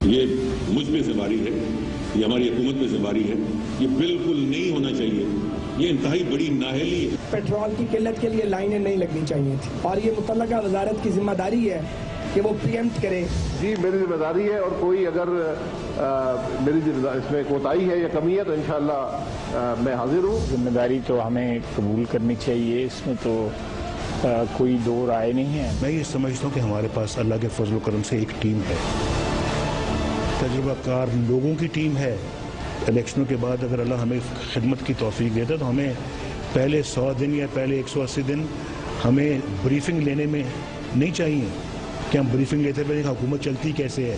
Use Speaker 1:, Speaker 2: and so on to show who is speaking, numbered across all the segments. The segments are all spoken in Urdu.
Speaker 1: یہ مجھ پہ ذمہ ہے، یہ ہماری حکومت پہ ذمہ ہے، یہ بالکل نہیں ہونا چاہیے، یہ انتہائی بڑی نااہلی ہے۔
Speaker 2: پیٹرول کی قلت کے لیے لائنیں نہیں لگنی چاہیے تھی اور یہ متعلقہ وزارت کی ذمہ داری ہے کہ وہ پریمپٹ کرے۔
Speaker 3: جی میری ذمہ داری ہے اور کوئی اگر میری اس میں کوتاہی ہے یا کمی ہے تو انشاءاللہ میں حاضر ہوں۔
Speaker 4: ذمہ داری تو ہمیں قبول کرنی چاہیے، اس میں تو کوئی دو رائے نہیں ہے۔
Speaker 5: میں یہ سمجھتا ہوں کہ ہمارے پاس اللہ کے فضل و کرم سے ایک ٹیم ہے، تجربہ کار لوگوں کی ٹیم ہے۔ الیکشنوں کے بعد اگر اللہ ہمیں خدمت کی توفیق دیتا تو ہمیں پہلے 100 دن یا پہلے 180 دن ہمیں بریفنگ لینے میں نہیں چاہیے کہ ہم بریفنگ لیتے پہلے حکومت چلتی کیسے ہے۔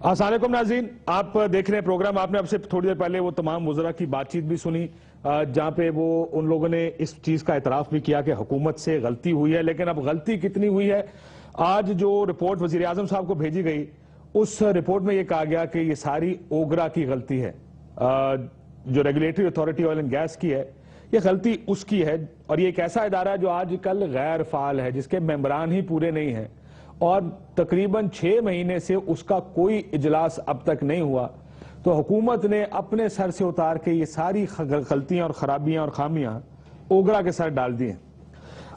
Speaker 6: السلام علیکم ناظرین، آپ دیکھ رہے ہیں پروگرام۔ آپ نے اب سے تھوڑی دیر پہلے وہ تمام وزراء کی بات چیت بھی سنی جہاں پہ وہ ان لوگوں نے اس چیز کا اعتراف بھی کیا کہ حکومت سے غلطی ہوئی ہے، لیکن اب غلطی کتنی ہوئی ہے؟ آج جو رپورٹ وزیر اعظم صاحب کو بھیجی گئی اس رپورٹ میں یہ کہا گیا کہ یہ ساری اوگرا کی غلطی ہے، جو regulatory authority oil and gas کی ہے، یہ غلطی اس کی ہے، اور یہ ایک ایسا ادارہ ہے جو آج کل غیر فعال ہے، جس کے ممبران ہی پورے نہیں ہیں، اور تقریباً 6 مہینے سے اس کا کوئی اجلاس اب تک نہیں ہوا۔ تو حکومت نے اپنے سر سے اتار کے یہ ساری غلطیاں اور خرابیاں اور خامیاں اوگرا کے سر ڈال دی ہیں۔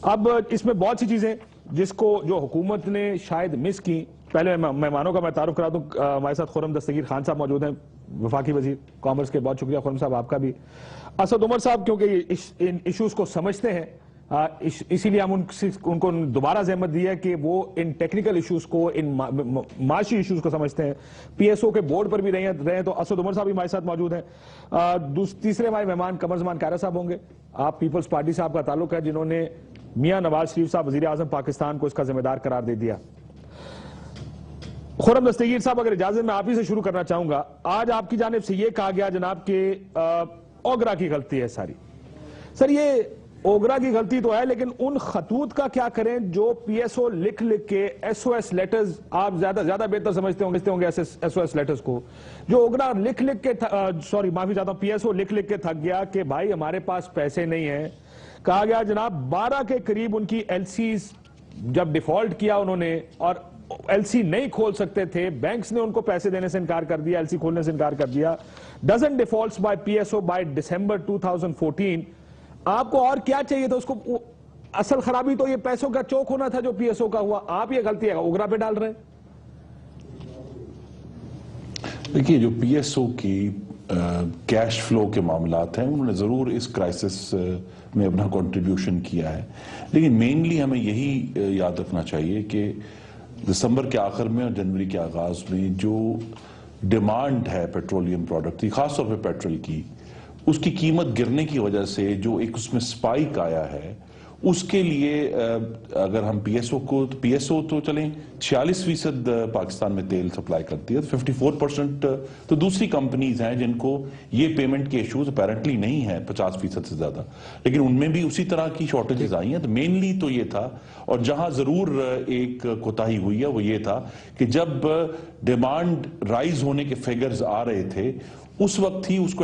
Speaker 6: اب اس میں بہت سی چیزیں جس کو جو حکومت نے شاید مس کی۔ پہلے مہمانوں کا میں تعارف کرا دوں، ہمارے ساتھ خرم دستگیر خان صاحب موجود ہیں، وفاقی وزیر کامرس کے۔ بہت شکریہ خرم صاحب آپ کا بھی۔ اسد عمر صاحب کیونکہ ان ایشوز کو سمجھتے ہیں، اسی لیے ہم ان کو دوبارہ زحمت دی ہے کہ وہ ان ٹیکنیکل ایشوز کو، ان معاشی ایشوز کو سمجھتے ہیں۔ پی ایس او کے بورڈ پر بھی رہے ہیں، تو اسد عمر صاحب بھی ہمارے ساتھ موجود ہیں۔ تیسرے ہمارے مہمان قمر زمان کائرہ صاحب ہوں گے۔ آپ پیپلز پارٹی سے آپ کا تعلق ہے، جنہوں نے میاں نواز شریف صاحب وزیر اعظم پاکستان کو اس کا ذمہ دار قرار دے دیا۔ خرم دستگیر صاحب اگر اجازت میں آپ ہی سے شروع کرنا چاہوں گا۔ آج آپ کی جانب سے یہ کہا گیا جناب کہ اوگرا کی غلطی ہے ساری۔ سر یہ اوگرا کی غلطی تو ہے، لیکن ان خطوط کا کیا کریں جو پی ایس او لکھ کے ایس او ایس لیٹرز، آپ زیادہ بہتر سمجھتے ہوں گے ایس او ایس لیٹرز کو، جو اوگرا لکھ کے معافی چاہتا ہوں، پی ایس او لکھ کے تھک گیا کہ بھائی ہمارے پاس پیسے نہیں ہیں۔ کہا گیا جناب 12 کے قریب ان کی ایل سیز جب ڈیفالٹ کیا انہوں نے، اور ایل سی نہیں کھول سکتے تھے، بینکس نے ان کو پیسے دینے سے انکار کر دیا، ایل سی کھولنے سے انکار کر دیا۔ Dozen defaults by P S O by December 2014۔ آپ کو اور کیا چاہیے تھا؟ اس کو اصل خرابی تو یہ پیسوں کا چوک ہونا تھا جو پی ایس او کا ہوا، آپ یہ غلطی ہے اوگرا پہ ڈال رہے ہیں۔
Speaker 7: دیکھیے جو پی ایس او کی کیش فلو کے معاملات ہیں، انہوں نے ضرور اس کرائسس میں اپنا کنٹریبیوشن کیا ہے، لیکن مینلی ہمیں یہی یاد رکھنا چاہیے کہ دسمبر کے آخر میں اور جنوری کے آغاز میں جو ڈیمانڈ ہے پیٹرولیم پروڈکٹ کی، خاص طور پہ پیٹرول کی، اس کی قیمت گرنے کی وجہ سے جو ایک اس میں سپائک آیا ہے، اس کے لیے اگر ہم پی ایس او تو چلیں 46% پاکستان میں تیل سپلائی کرتی ہے، 54% تو دوسری کمپنیز ہیں جن کو یہ پیمنٹ کے ایشوز اپیرنٹلی نہیں ہیں 50% سے زیادہ، لیکن ان میں بھی اسی طرح کی شارٹیجز آئی ہیں۔ تو مینلی تو یہ تھا، اور جہاں ضرور ایک کوتاہی ہوئی ہے وہ یہ تھا کہ جب ڈیمانڈ رائز ہونے کے فیگرز آ رہے تھے، اس وقت ہی اس کو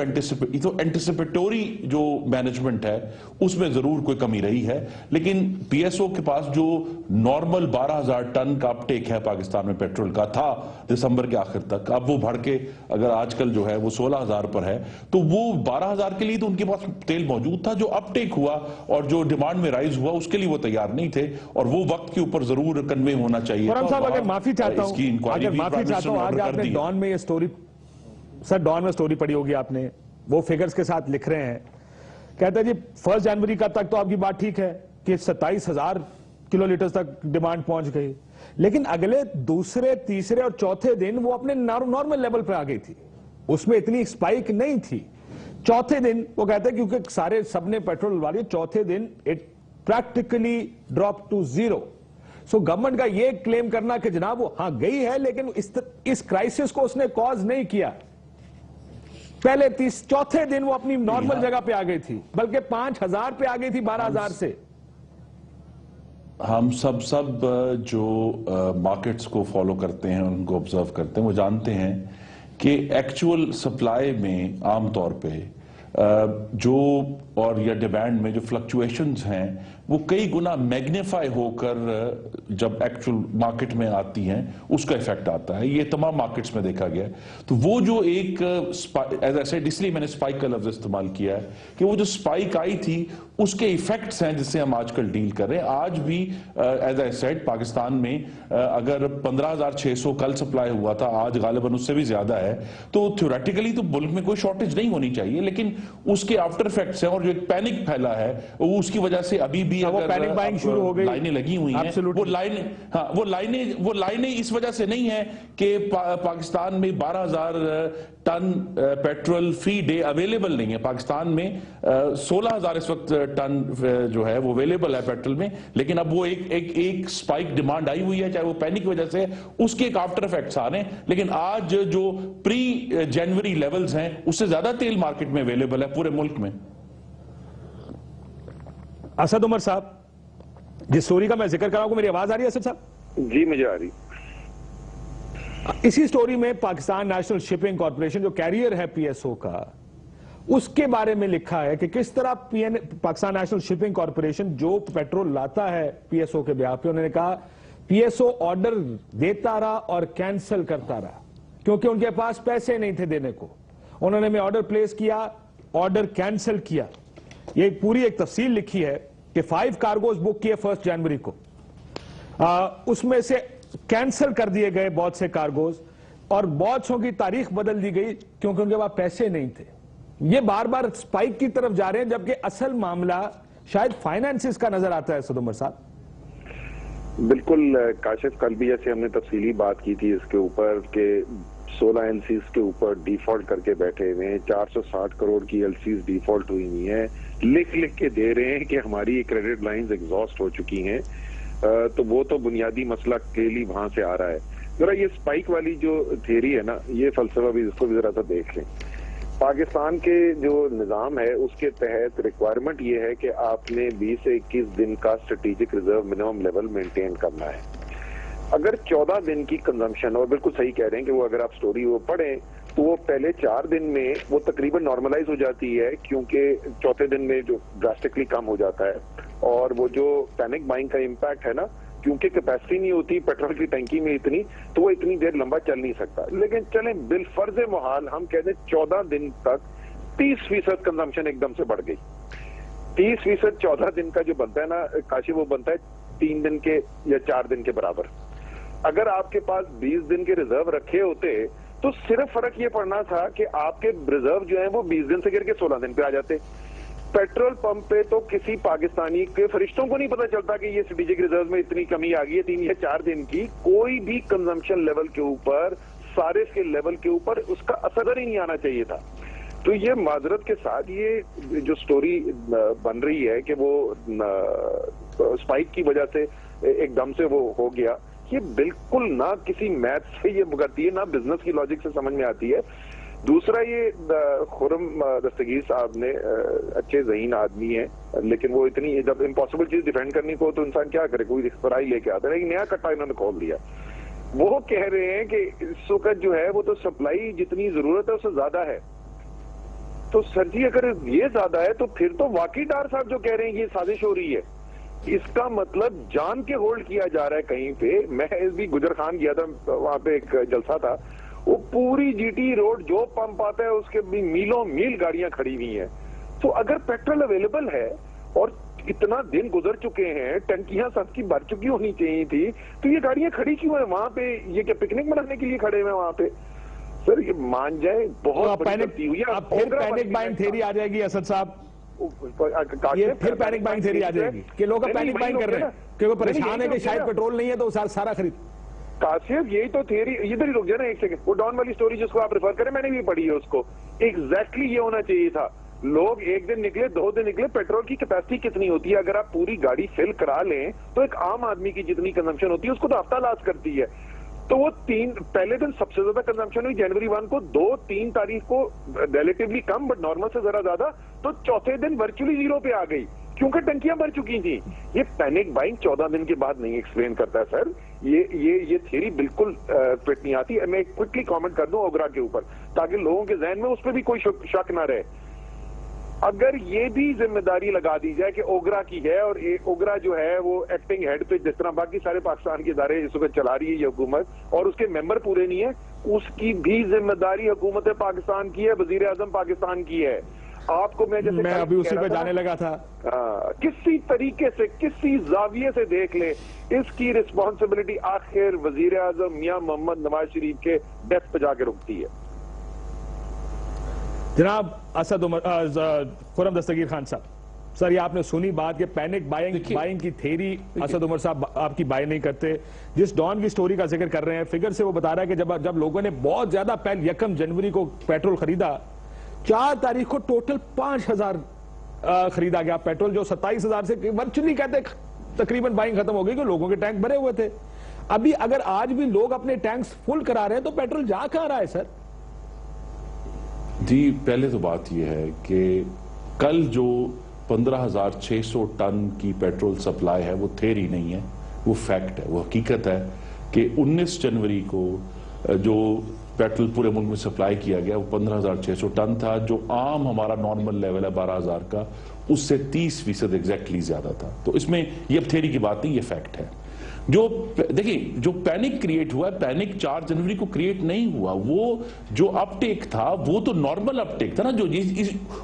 Speaker 7: اینٹیسپیٹوری جو مینجمنٹ ہے اس میں ضرور کوئی کمی رہی ہے، لیکن پی ایس او کے پاس جو نارمل 12,000 ٹن کا اپ ٹیک ہے پاکستان میں پیٹرول کا تھا دسمبر کے آخر تک، اب وہ بڑھ کے اگر آج کل جو ہے وہ 16,000 پر ہے، تو وہ 12,000 کے لیے تو ان کے پاس تیل موجود تھا، جو اپ ٹیک ہوا اور جو ڈیمانڈ میں رائز ہوا اس کے لیے وہ تیار نہیں تھے، اور وہ وقت کے اوپر ضرور کنوے ہونا چاہیے۔
Speaker 6: اگر معافی چاہتا ہوں، آج آپ نے ڈان میں یہ سٹوری، سر ڈان میں سٹوری پڑھی ہوگی آپ نے، وہ فگرز کے ساتھ لکھ رہے ہیں، کہتے ہیں جی 1 جنوری کا تک تو آپ کی بات ٹھیک ہے کہ 27,000 کلو لیٹر تک ڈیمانڈ پہنچ گئی، لیکن اگلے دوسرے تیسرے اور چوتھے دن وہ اپنے نارمل لیول پہ آ گئی تھی، اس میں اتنی سپائک نہیں تھی۔ چوتھے دن وہ کہتے ہیں کیونکہ سب نے پیٹرول والی، چوتھے دن it practically drop to 0۔ So government کا یہ کلیم کرنا کہ جناب وہ ہاں گئی ہے لیکن اس کرائسس کو اس نے کاز نہیں کیا، پہلے چوتھے دن وہ اپنی نارمل جگہ پہ آ گئی تھی، بلکہ 5,000 پہ آ گئی تھی 12,000 سے۔
Speaker 7: ہم سب جو مارکیٹس کو فالو کرتے ہیں، ان کو آبزرو کرتے ہیں، وہ جانتے ہیں کہ ایکچول سپلائی میں عام طور پہ جو اور یا ڈیمانڈ میں جو فلکچویشنز ہیں وہ کئی گنا میگنیفائی ہو کر جب ایکچول مارکیٹ میں آتی ہیں اس کا ایفیکٹ آتا ہے. یہ تمام مارکیٹس میں دیکھا گیا ہے. تو وہ جو ایک ایز اے سیڈ، اس لیے میں نے اسپائک کا لفظ استعمال کیا ہے کہ وہ جو اسپائک آئی تھی اس کے ایفیکٹس ہیں جس سے ہم آج کل ڈیل کر رہے ہیں. آج بھی ایز اے سیڈ پاکستان میں اگر 15,600 کل سپلائی ہوا تھا، آج غالباً اس سے بھی زیادہ ہے. تو تھیوریٹیکلی تو ملک میں کوئی شارٹیج نہیں ہونی چاہیے، لیکن اس کے آفٹر افیکٹس ہیں اور جو ایک پینک پھیلا ہے وہ اس کی وجہ سے ابھی بھی
Speaker 6: پینک بائنگ شروع ہو گئی،
Speaker 7: لائنیں لگی ہوئی ہیں. وہ لائنیں اس وجہ سے نہیں ہیں کہ پاکستان میں 12,000 ٹن پیٹرول فی ڈے اویلیبل نہیں ہے. پاکستان میں 16,000 اس وقت ٹن جو ہے وہ اویلیبل ہے پیٹرول میں، لیکن اب وہ ایک سپائک ڈیمانڈ آئی ہوئی ہے، چاہے وہ پینک کی وجہ سے، اس کے ایک آفٹر افیکٹس آ رہے ہیں. لیکن آج جو پری جنوری لیولز ہیں اس سے زیادہ تیل مارکیٹ میں اویلیبل ہے پورے ملک میں.
Speaker 6: اسد عمر صاحب، جس سٹوری کا میں ذکر کر رہا ہوں، میری آواز آ رہی ہے اسد صاحب؟
Speaker 8: جی مجھے آ رہی.
Speaker 6: اسی سٹوری میں پاکستان نیشنل شپنگ کارپوریشن جو کیریئر ہے پی ایس او کا، اس کے بارے میں لکھا ہے کہ کس طرح پاکستان نیشنل شپنگ کارپوریشن جو پیٹرول لاتا ہے پی ایس او کے بیاہ پہ، انہوں نے کہا پی ایس او آرڈر دیتا رہا اور کینسل کرتا رہا کیونکہ ان کے پاس پیسے نہیں تھے دینے کو. انہوں نے آرڈر پلیس کیا، آرڈر کینسل کیا. یہ پوری ایک تفصیل لکھی ہے کہ 5 کارگوز بک کیے 1 جنوری کو، اس میں سے کینسل کر دیے گئے بہت سے کارگوز اور بہت سو کی تاریخ بدل دی گئی کیونکہ ان کے پاس پیسے نہیں تھے. یہ بار بار سپائک کی طرف جا رہے ہیں جبکہ اصل معاملہ شاید فائنانسز کا نظر آتا ہے. اسد عمر صاحب
Speaker 8: بالکل کاشف، کل بھی جیسے ہم نے تفصیلی بات کی تھی اس کے اوپر کہ 16 ایل سیز کے اوپر ڈیفالٹ کر کے بیٹھے ہوئے ہیں. 460 کروڑ کی ایل سیز ڈیفالٹ ہوئی ہوئی ہیں. لکھ کے دے رہے ہیں کہ ہماری کریڈٹ لائنز ایگزاسٹ ہو چکی ہیں. تو وہ تو بنیادی مسئلہ کلیئرلی وہاں سے آ رہا ہے. ذرا یہ سپائک والی جو تھیوری ہے نا، یہ فلسفہ بھی اس کو بھی ذرا سا دیکھ لیں. پاکستان کے جو نظام ہے اس کے تحت ریکوائرمنٹ یہ ہے کہ آپ نے 20 سے 21 دن کا strategic reserve minimum level maintain کرنا ہے. اگر 14 دن کی کنزمپشن، اور بالکل صحیح کہہ رہے ہیں کہ وہ اگر آپ سٹوری وہ پڑھیں تو وہ پہلے 4 دن میں وہ تقریباً نارملائز ہو جاتی ہے کیونکہ چوتھے دن میں جو ڈراسٹکلی کم ہو جاتا ہے. اور وہ جو پینک بائنگ کا امپیکٹ ہے نا، کیونکہ کیپیسٹی نہیں ہوتی پیٹرول کی ٹینکی میں اتنی، تو وہ اتنی دیر لمبا چل نہیں سکتا. لیکن چلیں بالفرض محال ہم کہتے ہیں 14 دن تک 30% کنزمپشن ایک دم سے بڑھ گئی. 30% 14 دن کا جو بنتا ہے نا کاشی، وہ بنتا ہے 3 دن کے یا 4 دن کے برابر. اگر آپ کے پاس 20 دن کے ریزرو رکھے ہوتے تو صرف فرق یہ پڑنا تھا کہ آپ کے ریزرو جو ہیں وہ 20 دن سے گر کے 16 دن پہ آ جاتے. پیٹرول پمپ پہ تو کسی پاکستانی کے فرشتوں کو نہیں پتا چلتا کہ یہ اسٹریٹجک ریزرو میں اتنی کمی آ گئی ہے 3 یا 4 دن کی. کوئی بھی کنزمپشن لیول کے اوپر، صارف کے لیول کے اوپر اس کا اثر ہی نہیں آنا چاہیے تھا. تو یہ معذرت کے ساتھ یہ جو سٹوری بن رہی ہے کہ وہ سپائک کی وجہ سے ایک دم سے وہ ہو گیا، یہ بالکل نہ کسی میتھ سے یہ کرتی ہے، نہ بزنس کی لاجک سے سمجھ میں آتی ہے. دوسرا یہ خرم دستگیر صاحب نے اچھے ذہین آدمی ہیں، لیکن وہ اتنی جب امپاسبل چیز ڈیفینڈ کرنی کو تو انسان کیا کرے، کوئی رسپرائی لے کے آتا ہے. ایک نیا کٹا انہوں نے کھول دیا. وہ کہہ رہے ہیں کہ اس وقت جو ہے وہ تو سپلائی جتنی ضرورت ہے اس سے زیادہ ہے. تو سر جی اگر یہ زیادہ ہے تو پھر تو واقعی ڈار صاحب جو کہہ رہے ہیں یہ سازش ہو رہی ہے. اس کا مطلب جان کے ہولڈ کیا جا رہا ہے کہیں پہ. میں بھی گجر خان گیا تھا، وہاں پہ ایک جلسہ تھا، وہ پوری جی ٹی روڈ جو پمپ آتا ہے اس کے بھی میلوں میل گاڑیاں کھڑی ہوئی ہیں. تو اگر پیٹرول اویلیبل ہے اور اتنا دن گزر چکے ہیں، ٹنکیاں سب کی بھر چکی ہونی چاہیے تھی، تو یہ گاڑیاں کھڑی کیوں ہیں وہاں پہ؟ یہ کیا پکنک منانے کے لیے کھڑے ہوئے ہیں وہاں پہ؟ سر یہ مان جائیں بہت بڑی غلطی ہوئی ہے.
Speaker 6: اب پھر پینک بائنگ تھیوری آ جائے گی اسد صاحب، یہ پھر پینک بائنگ تھیوری آ جائے گی کہ لوگ پینک بائنگ کر رہے ہیں کہ وہ پریشان ہے کہ شاید پیٹرول نہیں ہے تو سارا خرید.
Speaker 8: کاشف یہی تو تھیوری، ادھر ہی رک جائے نا ایک سیکنڈ. وہ ڈان والی سٹوری جس کو آپ ریفر کریں میں نے بھی پڑھی ہے اس کو. ایگزیکٹلی یہ ہونا چاہیے تھا. لوگ 1 دن نکلے 2 دن نکلے، پیٹرول کی کیپیسٹی کتنی ہوتی ہے؟ اگر آپ پوری گاڑی فل کرا لیں تو ایک عام آدمی کی جتنی کنزمپشن ہوتی ہے اس کو تو ہفتہ لاس کرتی ہے. تو وہ پہلے دن سب سے زیادہ کنزمپشن ہوئی جنوری 1 کو، 2-3 تاریخ کو ریلیٹیولی کم بٹ نارمل سے ذرا زیادہ، تو چوتھے دن ورچولی 0 پہ آ گئی کیونکہ ٹنکیاں بھر چکی تھیں. یہ پینک بائنگ 14 دن کے بعد نہیں ایکسپلین کرتا ہے سر. یہ تھیوری بالکل فٹ نہیں آتی. میں کوئکلی کامنٹ کر دوں اوگرا کے اوپر تاکہ لوگوں کے ذہن میں اس پہ بھی کوئی شک نہ رہے. اگر یہ بھی ذمہ داری لگا دی جائے کہ اوگرا کی ہے، اور اوگرا جو ہے وہ ایکٹنگ ہیڈ پہ جس طرح باقی سارے پاکستان کے ادارے اس وقت چلا رہی ہے یہ حکومت، اور اس کے ممبر پورے نہیں ہیں، اس کی بھی ذمہ داری حکومت پاکستان کی ہے، وزیر اعظم پاکستان کی ہے. آپ کو میں
Speaker 6: ابھی اسی پہ جانے لگا تھا،
Speaker 8: کسی طریقے سے کسی زاویے سے دیکھ لے اس کی رسپانسبلٹی آخر وزیر اعظم میاں محمد نواز شریف کے ڈیسک پہ جا کے رکتی ہے.
Speaker 6: جناب اسد عمر خرم دستگیر خان صاحب، سر یہ آپ نے سنی بات کہ پینک بائنگ کی تھیری اسد عمر صاحب آپ کی بائی نہیں کرتے. جس ڈان کی سٹوری کا ذکر کر رہے ہیں، فگر سے وہ بتا رہا ہے کہ جب لوگوں نے بہت زیادہ 1 جنوری کو پیٹرول خریدا، 4 تاریخ کو ٹوٹل 5000 خریدا گیا پیٹرول، جو 27,000 سے ورچولی کہتے تقریباً بائنگ ختم ہو گئی کہ لوگوں کے ٹینک بھرے ہوئے تھے. ابھی اگر آج بھی لوگ اپنے ٹینکس فل کرا رہے ہیں تو پیٹرول جا کہاں رہا ہے سر؟
Speaker 7: جی پہلے تو بات یہ ہے کہ کل جو 15,600 ٹن کی پیٹرول سپلائی ہے وہ تھیری نہیں ہے، وہ فیکٹ ہے، وہ حقیقت ہے کہ 19 جنوری کو جو پیٹرول پورے ملک میں سپلائی کیا گیا وہ 15,600 ٹن تھا، جو عام ہمارا نارمل لیول ہے 12,000 کا، اس سے 30% ایگزیکٹلی زیادہ تھا. تو اس میں یہ اب تھیری کی بات نہیں، یہ فیکٹ ہے. دیکھیں جو پینک کریٹ ہوا ہے، پینک 4 جنوری کو کریٹ نہیں ہوا، وہ جو اپ ٹیک تھا وہ تو نارمل اپ ٹیک تھا نا، جو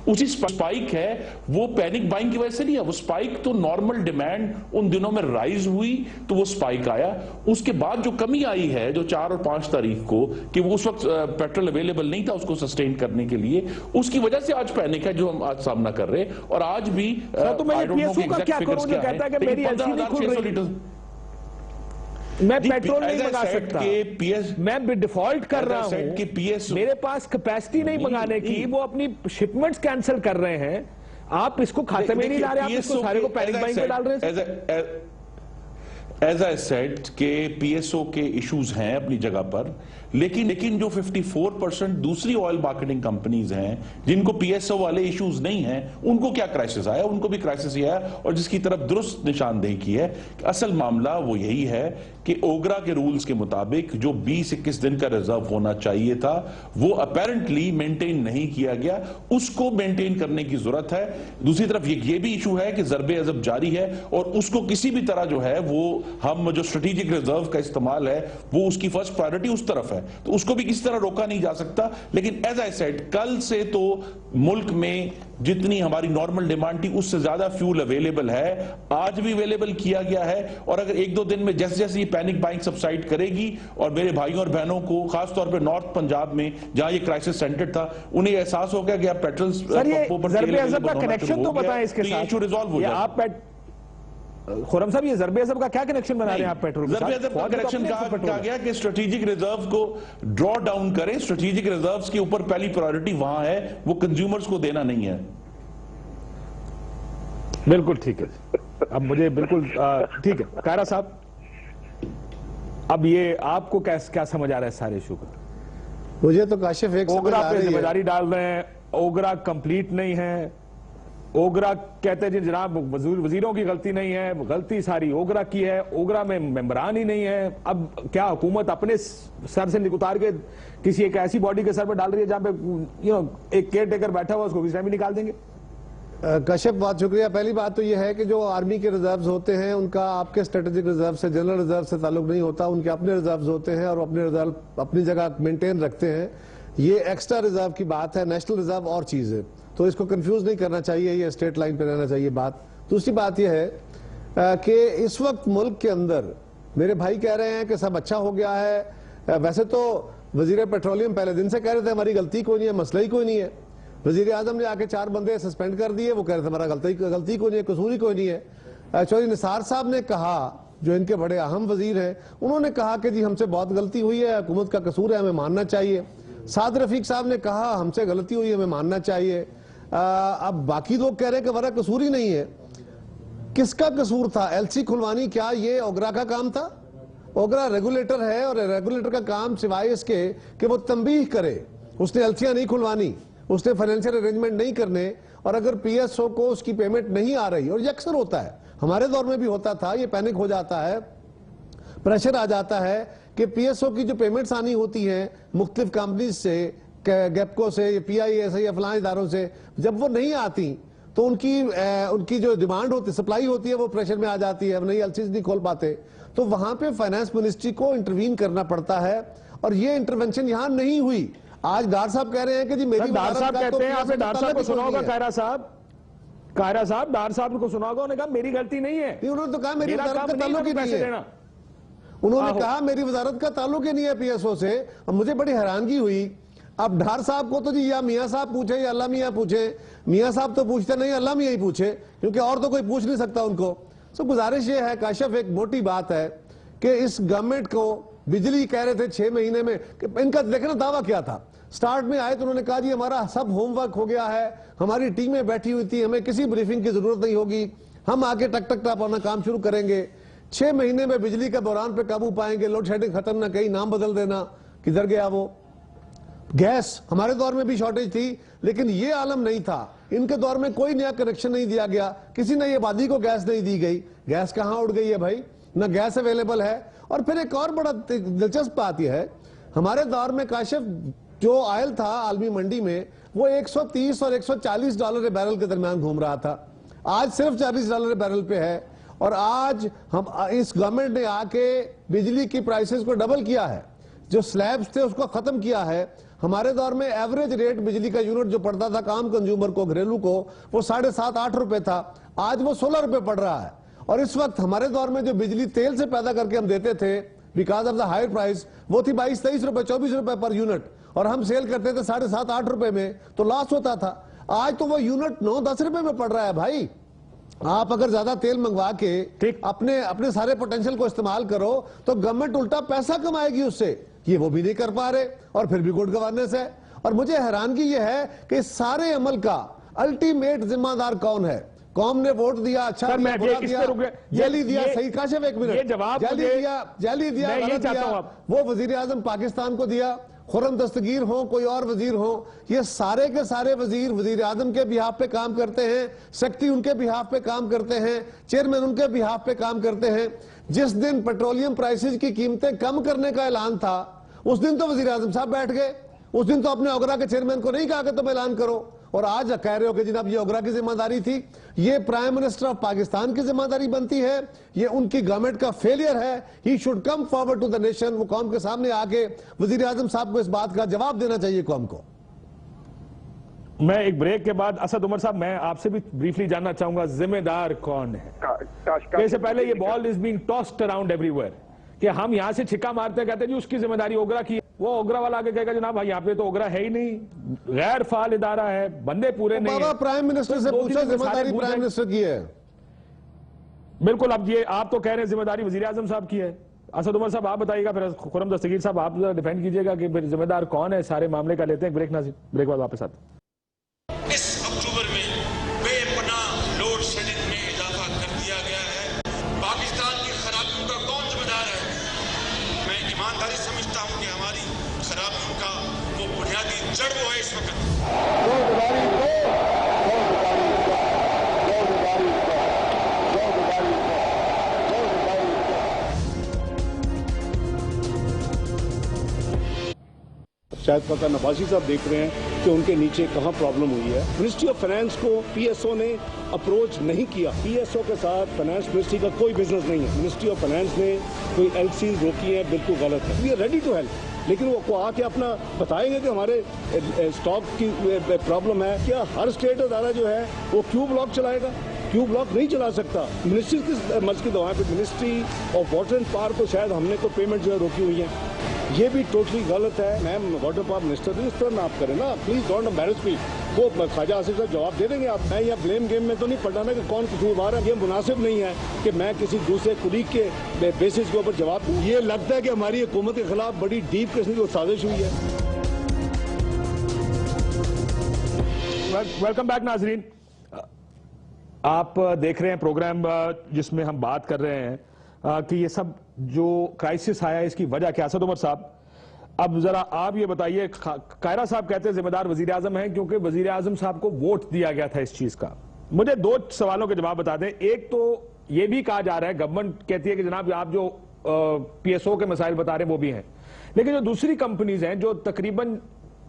Speaker 7: اسی سپائک ہے وہ پینک بائنگ کی وجہ سے نہیں ہے، وہ سپائک تو نارمل ڈیمانڈ ان دنوں میں رائز ہوئی تو وہ سپائک آیا. اس کے بعد جو کمی آئی ہے جو 4 اور 5 تاریخ کو کہ وہ اس وقت پیٹرول اویلیبل نہیں تھا اس کو سسٹین کرنے کے لیے، اس کی وجہ سے آج پینک ہے جو ہم آج سامنا کر رہے ہیں. اور آج بھی
Speaker 6: میں پیٹرول نہیں منگا سکتا، میں ڈیفالٹ کر رہا ہوں، میرے پاس کیپیسٹی نہیں منگانے کی، وہ اپنی شپمنٹس کینسل کر رہے ہیں. آپ اس کو کھاتے میں نہیں لا رہے، آپ اس کو سارے کو پینک بائنگ پہ ڈال رہے ہیں.
Speaker 7: ایز آئی سیڈ کہ پی ایس او کے ایشوز ہیں اپنی جگہ پر، لیکن جو 54% دوسری آئل مارکیٹنگ کمپنیز ہیں جن کو پی ایس او والے ایشوز نہیں ہیں، ان کو کیا کرائسس آیا؟ ان کو بھی کرائسس یہ ہے، اور جس کی طرف درست نشاندہی کی ہے کہ اصل معاملہ وہ یہی ہے کہ اوگرا کے رولز کے مطابق جو 20-21 دن کا ریزرو ہونا چاہیے تھا وہ اپیرنٹلی مینٹین نہیں کیا گیا، اس کو مینٹین کرنے کی ضرورت ہے. دوسری طرف یہ بھی ایشو ہے کہ ضرب عضب جاری ہے، اور اس کو کسی بھی طرح جو ہے وہ ہم جو اسٹریٹجک ریزرو کا استعمال ہے وہ اس کی فرسٹ پرائیورٹی اس طرف ہے، تو اس کو بھی کسی طرح روکا نہیں جا سکتا. لیکن ایز آئی سیڈ کل سے تو ملک میں جتنی ہماری نارمل ڈیمانڈ تھی اس سے زیادہ فیول اویلیبل ہے، آج بھی اویلیبل کیا گیا ہے. اور اگر 1-2 دن میں جیسے یہ پینک بائنگ سبسائڈ کرے گی، اور میرے بھائیوں اور بہنوں کو خاص طور پہ نارتھ پنجاب میں جہاں یہ کرائسس سینٹر تھا انہیں احساس ہو گیا کہ اب پیٹرول
Speaker 6: ضرب عضب کا کنیکشن تو بتائیں اس کے ساتھ،
Speaker 7: ایشو ریزالو ہو جائے.
Speaker 6: خرم صاحب یہ ضرب عضب کا کیا کنیکشن بنا رہے ہیں آپ پیٹرول کے ساتھ؟
Speaker 7: ضرب عضب کا کنیکشن کہا گیا کہ اسٹریٹجک ریزرو کو ڈرا ڈاؤن کریں، اسٹریٹجک ریزروز کے اوپر پہلی پرائیورٹی وہاں ہے، وہ کنزیومرز کو دینا نہیں ہے.
Speaker 6: بالکل ٹھیک ہے. اب مجھے بالکل ٹھیک ہے کائرہ صاحب، اب یہ آپ کو کیا سمجھ آ رہا ہے سارے ایشو کا؟
Speaker 9: مجھے تو کاشف ایک
Speaker 6: اوگرا پہ ذمہ داری ڈال رہے ہیں، اوگرا کمپلیٹ نہیں ہے، اوگرا کہتے ہیں جناب وزیروں کی غلطی نہیں ہے، غلطی ساری اوگرا کی ہے، اوگرا میں ممبران ہی نہیں ہے. اب کیا حکومت اپنے سر سے اتار کے کسی ایک ایسی باڈی کے سر پہ ڈال رہی ہے جہاں پہ ایک کیئر ٹیکر بیٹھا ہوا اس کو کسی ٹائم بھی نکال دیں گے؟
Speaker 9: کشف بہت شکریہ. پہلی بات تو یہ ہے کہ جو آرمی کے ریزروز ہوتے ہیں ان کا آپ کے اسٹریٹجک ریزرو سے، جنرل ریزرو سے تعلق نہیں ہوتا، ان کے اپنے ریزروز ہوتے ہیں اور اپنے ریزرو اپنی جگہ مینٹین رکھتے ہیں. یہ ایکسٹرا ریزرو کی بات ہے، نیشنل ریزرو اور چیز ہے، تو اس کو کنفیوز نہیں کرنا چاہیے، یہ اسٹیٹ لائن پہ رہنا چاہیے بات. دوسری بات یہ ہے کہ اس وقت ملک کے اندر میرے بھائی کہہ رہے ہیں کہ سب اچھا ہو گیا ہے. ویسے تو وزیر پیٹرولیم پہلے دن سے کہہ رہے تھے ہماری غلطی کوئی نہیں ہے، مسئلہ ہی کوئی نہیں ہے. وزیر اعظم نے آ کے 4 بندے سسپینڈ کر دیے، وہ کہہ رہے تھے ہمارا غلطی کوئی نہیں ہے، قصور ہی کوئی نہیں ہے. چودھری نثار صاحب نے کہا، جو ان کے بڑے اہم وزیر ہیں، انہوں نے کہا کہ جی ہم سے بہت غلطی ہوئی ہے، حکومت کا قصور ہے، ہمیں ماننا چاہیے. سعد رفیق صاحب نے کہا ہم سے غلطی ہوئی ہے، ہمیں ماننا چاہیے. اب باقی لوگ کہہ رہے ہیں کہ ہمارا قصور ہی نہیں ہے. کس کا قصور تھا؟ ایل سی کھلوانی کیا یہ اوگرا کا کام تھا؟ اوگرا ریگولیٹر ہے، اور ریگولیٹر کا کام سوائے اس کے کہ وہ تنبیہ کرے، اس نے ایلسیاں نہیں کھلوانی، اس نے فائنینشیل ارینجمنٹ نہیں کرنے. اور اگر پی ایس او کو اس کی پیمنٹ نہیں آ رہی، اور یہ اکثر ہوتا ہے، ہمارے دور میں بھی ہوتا تھا، یہ پینک ہو جاتا ہے، پریشر آ جاتا ہے کہ پی ایس او کی جو پیمنٹس آنی ہوتی ہیں مختلف کمپنیز سے، گیپکو سے یا پی آئی اے سے یا فلاں اداروں سے جب وہ نہیں آتی تو ان کی جو ڈیمانڈ ہوتی سپلائی ہوتی ہے وہ پریشر میں آ جاتی ہے, نہیں ایلسیز نہیں کھول پاتے, تو وہاں پہ فائنانس منسٹری کو انٹروین کرنا پڑتا ہے, اور یہ انٹروینشن یہاں نہیں ہوئی. آج ڈار صاحب کہہ رہے ہیں کہ جی میری
Speaker 6: ڈار صاحب کہتے ہیں, آپ نے ڈار صاحب کو سنا ہوگا, قاہرہ صاحب ڈار صاحب کو سنا ہوگا, انہوں نے کہا میری غلطی نہیں ہے,
Speaker 9: انہوں نے تو کہا میری وزارت کا تعلق ہی نہیں ہے, انہوں نے کہا میری وزارت کا تعلق ہی نہیں ہے پی ایس او سے. اور مجھے بڑی حیرانگی ہوئی, اب ڈھار صاحب کو تو جی یا میاں صاحب پوچھے یا اللہ میاں پوچھے, میاں صاحب تو پوچھتے نہیں, اللہ میاں ہی پوچھے, کیونکہ اور تو کوئی پوچھ نہیں سکتا ان کو. سو گزارش یہ ہے کاشف, ایک موٹی بات ہے کہ اس گورنمنٹ کو بجلی کہہ رہے تھے 6 مہینے میں, کہ ان کا دیکھنا دعویٰ کیا تھا, سٹارٹ میں آئے تو انہوں نے کہا جی ہمارا سب ہوم ورک ہو گیا ہے, ہماری ٹیمیں بیٹھی ہوئی تھی, ہمیں کسی بریفنگ کی ضرورت نہیں ہوگی, ہم آگے ٹک ٹک ٹاپ اپنا کام شروع کریں گے, 6 مہینے میں بجلی کا بحران پہ قابو پائیں گے, لوڈ شیڈنگ ختم نہ, کہیں نام بدل دینا, کدھر گیا وہ. گیس ہمارے دور میں بھی شارٹیج تھی, لیکن یہ عالم نہیں تھا, ان کے دور میں کوئی نیا کنیکشن نہیں دیا گیا, کسی نئی آبادی کو گیس نہیں دی گئی, گیس کہاں اڑ گئی ہے بھائی, نہ گیس اویلیبل ہے. اور پھر ایک اور بڑا دلچسپ بات یہ ہے, ہمارے دور میں کاشف جو آئل تھا عالمی منڈی میں وہ $130 اور $140 بیرل کے درمیان گھوم رہا تھا, آج صرف $40 بیرل پہ ہے. اور آج ہم اس گورنمنٹ نے آ کے بجلی کی پرائسز کو ڈبل کیا ہے, جو سلیبز تھے اس کو ختم کیا ہے. ہمارے دور میں ایوریج ریٹ بجلی کا یونٹ جو پڑتا تھا عام کنزیومر کو, گھریلو کو, وہ 7.5-8 روپے تھا, آج وہ 16 روپے پڑ رہا ہے. اور اس وقت ہمارے دور میں جو بجلی تیل سے پیدا کر کے ہم دیتے تھے because of the higher price, وہ تھی 22-23 روپے 24 روپے پر یونٹ, اور ہم سیل کرتے تھے 7.5-8 روپے میں, تو لاس ہوتا تھا. آج تو وہ یونٹ 9-10 روپے میں پڑ رہا ہے بھائی. آپ اگر زیادہ تیل منگوا کے اپنے سارے پوٹینشل کو استعمال کرو تو گورنمنٹ الٹا پیسہ کمائے گی اس سے, یہ وہ بھی نہیں کر پا رہے, اور پھر بھی گڈ گورننس ہے. اور مجھے حیرانگی یہ ہے کہ اس سارے عمل کا الٹیمیٹ ذمہ دار کون ہے؟ قوم نے ووٹ دیا, اچھا دیا, برا دیا, جیلی دیا, صحیح کاشف ایک منٹ, جیلی دیا, غلط دیا, وہ وزیر اعظم پاکستان کو دیا, خرم دستگیر ہوں کوئی اور وزیر ہوں, یہ سارے کے سارے وزیر اعظم کے بہاف پہ کام کرتے ہیں, سیکٹری ان کے بہاف پہ کام کرتے ہیں, چیئرمین ان کے بہاف پہ کام کرتے ہیں. جس دن پیٹرولیم پرائسز کی قیمتیں کم کرنے کا اعلان تھا اس دن تو وزیر اعظم صاحب بیٹھ گئے, اس دن تو اپنے اوگرا کے چیئرمین کو نہیں کہا کہ تم اعلان کرو, اور آج کہہ رہے ہو کہ جناب یہ اوگرا کی ذمہ داری تھی. یہ پرائم منسٹر آف پاکستان کی ذمہ داری بنتی ہے, یہ ان کی گورنمنٹ کا فیلئر ہے. He should come forward to the nation, وہ قوم کے سامنے آ کے وزیر اعظم صاحب کو اس بات کا جواب دینا چاہیے قوم کو.
Speaker 6: میں ایک بریک کے بعد اسد عمر صاحب میں آپ سے بھی بریفلی جاننا چاہوں گا ذمہ دار کون ہے. اس سے پہلے یہ ball is being tossed around everywhere, کہ ہم یہاں سے چھکا مارتے ہیں, کہتے ہیں جی اس کی ذمہ داری اوگرا کی, وہ اوگرا والا آگے کہے گا جناب یہاں پہ تو اوگرا ہے ہی نہیں, غیر فعال ادارہ ہے, بندے پورے نہیں ہیں.
Speaker 9: بابا پرائم منسٹر سے پوچھو, ذمہ داری پرائم منسٹر کی ہے.
Speaker 6: بالکل, اب یہ آپ تو کہہ رہے ہیں ذمہ داری وزیر اعظم صاحب کی ہے. اسد عمر صاحب آپ بتائیے گا, پھر خرم دستگیر صاحب آپ ڈیفینڈ کیجئے گا کہ پھر ذمہ دار کون ہے سارے معاملے کا. لیتے ہیں بریک ناظرین, بریک بعد واپس آتے ہیں.
Speaker 10: اس اکتوبر میں بے پناہ لوڈ شیڈنگ میں اضافہ کر دیا گیا ہے. پاکستان کی خرابیوں کا کون ذمہ دار ہے؟ میں ایمانداری سمجھتا ہوں کہ ہماری خرابیوں کا وہ بنیادی جڑ وہ ہے اس وقت.
Speaker 11: شاید فقط نبازی صاحب دیکھ رہے ہیں کہ ان کے نیچے کہاں پرابلم ہوئی ہے. منسٹری آف فائنانس کو پی ایس او نے اپروچ نہیں کیا. پی ایس او کے ساتھ فائنانس منسٹری کا کوئی بزنس نہیں ہے. منسٹری آف فائنانس نے کوئی ایل سیز روکی ہے, بالکل غلط ہے. We are ready to help, لیکن وہ آ کے اپنا بتائیں گے کہ ہمارے اسٹاک کی پرابلم ہے. کیا ہر اسٹیٹ ادارہ جو ہے وہ کیو بلاک چلائے گا؟ کیو بلاک نہیں چلا سکتا. منسٹری کس مرض کی دوائیں پہ ministry of water and power کو شاید ہم نے کوئی پیمنٹ جو ہے روکی ہوئی ہیں, یہ بھی ٹوٹلی غلط ہے. میم واٹر پاور منسٹر بھی اس طرح نہ آپ کریں نا, پلیز ڈونٹ امبیرس می. وہ خواجہ آصف صاحب جواب دے دیں گے. آپ میں یا بلیم گیم میں تو نہیں پڑھنا نا کہ کون قصوروار ہے. یہ مناسب نہیں ہے کہ میں کسی دوسرے کولیگ کے بیسس کے اوپر جواب دوں. یہ لگتا ہے کہ ہماری حکومت کے خلاف بڑی ڈیپ قسم کی سازش ہوئی ہے.
Speaker 6: ویلکم بیک ناظرین, آپ دیکھ رہے ہیں پروگرام جس میں ہم بات کر رہے ہیں کہ یہ سب جو کرائسس آیا اس کی وجہ کیا. اسد عمر صاحب اب ذرا آپ یہ بتائیے, قاہرہ صاحب کہتے ہیں ذمہ دار وزیر اعظم ہیں کیونکہ وزیر اعظم صاحب کو ووٹ دیا گیا تھا اس چیز کا. مجھے 2 سوالوں کے جواب بتا دیں. ایک تو یہ بھی کہا جا رہا ہے, گورنمنٹ کہتی ہے کہ جناب آپ جو پی ایس او کے مسائل بتا رہے ہیں وہ بھی ہیں, لیکن جو دوسری کمپنیز ہیں جو تقریباً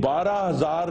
Speaker 7: 12,000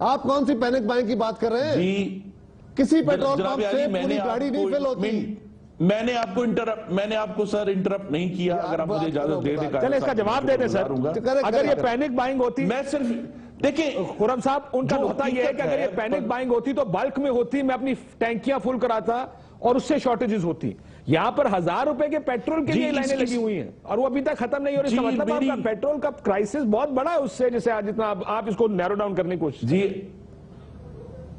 Speaker 9: آپ کون سی پینک بائنگ کی بات کر رہے ہیں؟
Speaker 7: جی
Speaker 9: کسی پیٹرول
Speaker 7: جناب
Speaker 9: پمپ سے
Speaker 7: علی،
Speaker 9: پوری گاڑی نہیں فل ہوتی.
Speaker 7: میں نے آپ کو سر انٹرپٹ نہیں کیا. اگر آپ مجھے اجازت دے دیں
Speaker 6: چلے اس کا جواب دے دیں سر. اگر یہ پینک بائنگ ہوتی،
Speaker 7: میں صرف دیکھیں
Speaker 6: خرم صاحب ان کا نقطہ یہ ہے کہ اگر یہ پینک بائنگ ہوتی تو بلک میں ہوتی، میں اپنی ٹینکیاں فل کراتا اور اس سے شارٹیجز ہوتی. یہاں پر 1000 روپے کے پیٹرول کے لیے لائنیں لگی ہوئی ہیں اور وہ ابھی تک ختم نہیں ہو رہی. اس کا مطلب آپ کا پیٹرول کا کرائسس بہت بڑا ہے اس سے، جسے آج اتنا آپ اس کو نیرو ڈاؤن کرنے کی کوشش.
Speaker 7: جی